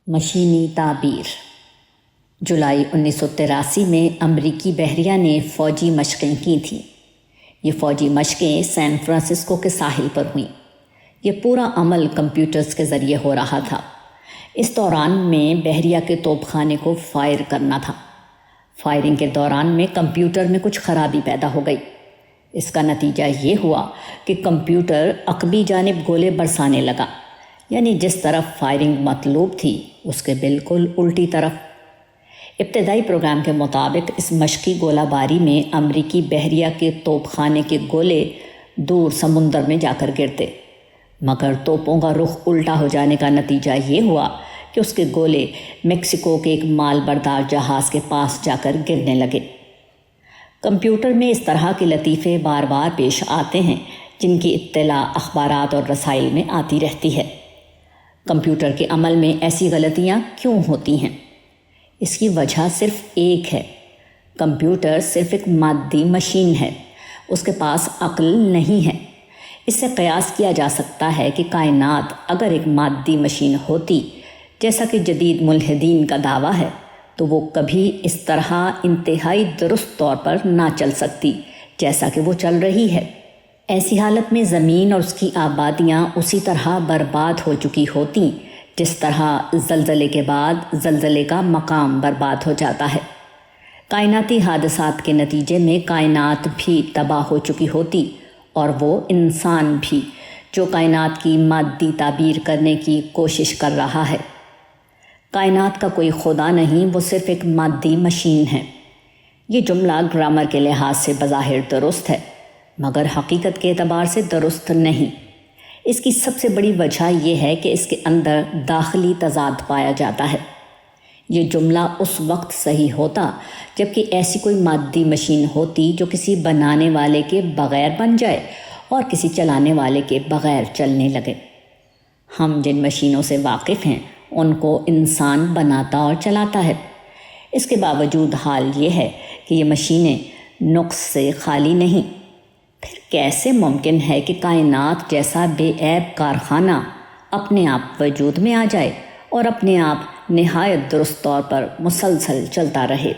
مشینی تعبیر۔ جولائی 1983 میں امریکی بحریہ نے فوجی مشقیں کی تھیں۔ یہ فوجی مشقیں سین فرانسسکو کے ساحل پر ہوئیں۔ یہ پورا عمل کمپیوٹرز کے ذریعے ہو رہا تھا۔ اس دوران میں بحریہ کے توپ خانے کو فائر کرنا تھا۔ فائرنگ کے دوران میں کمپیوٹر میں کچھ خرابی پیدا ہو گئی۔ اس کا نتیجہ یہ ہوا کہ کمپیوٹر عقبی جانب گولے برسانے لگا، یعنی جس طرف فائرنگ مطلوب تھی اس کے بالکل الٹی طرف۔ ابتدائی پروگرام کے مطابق اس مشقی گولہ باری میں امریکی بحریہ کے توپ خانے کے گولے دور سمندر میں جا کر گرتے، مگر توپوں کا رخ الٹا ہو جانے کا نتیجہ یہ ہوا کہ اس کے گولے میکسیکو کے ایک مال بردار جہاز کے پاس جا کر گرنے لگے۔ کمپیوٹر میں اس طرح کے لطیفے بار بار پیش آتے ہیں جن کی اطلاع اخبارات اور رسائل میں آتی رہتی ہے۔ کمپیوٹر کے عمل میں ایسی غلطیاں کیوں ہوتی ہیں؟ اس کی وجہ صرف ایک ہے۔ کمپیوٹر صرف ایک مادی مشین ہے، اس کے پاس عقل نہیں ہے۔ اس سے قیاس کیا جا سکتا ہے کہ کائنات اگر ایک مادی مشین ہوتی، جیسا کہ جدید ملحدین کا دعویٰ ہے، تو وہ کبھی اس طرح انتہائی درست طور پر نہ چل سکتی جیسا کہ وہ چل رہی ہے۔ ایسی حالت میں زمین اور اس کی آبادیاں اسی طرح برباد ہو چکی ہوتیں جس طرح زلزلے کے بعد زلزلے کا مقام برباد ہو جاتا ہے۔ کائناتی حادثات کے نتیجے میں کائنات بھی تباہ ہو چکی ہوتی، اور وہ انسان بھی جو کائنات کی مادی تعبیر کرنے کی کوشش کر رہا ہے۔ کائنات کا کوئی خدا نہیں، وہ صرف ایک مادی مشین ہے۔ یہ جملہ گرامر کے لحاظ سے بظاہر درست ہے، مگر حقیقت کے اعتبار سے درست نہیں۔ اس کی سب سے بڑی وجہ یہ ہے کہ اس کے اندر داخلی تضاد پایا جاتا ہے۔ یہ جملہ اس وقت صحیح ہوتا جبکہ ایسی کوئی مادی مشین ہوتی جو کسی بنانے والے کے بغیر بن جائے اور کسی چلانے والے کے بغیر چلنے لگے۔ ہم جن مشینوں سے واقف ہیں ان کو انسان بناتا اور چلاتا ہے۔ اس کے باوجود حال یہ ہے کہ یہ مشینیں نقص سے خالی نہیں۔ پھر کیسے ممکن ہے کہ کائنات جیسا بے عیب کارخانہ اپنے آپ وجود میں آ جائے اور اپنے آپ نہایت درست طور پر مسلسل چلتا رہے؟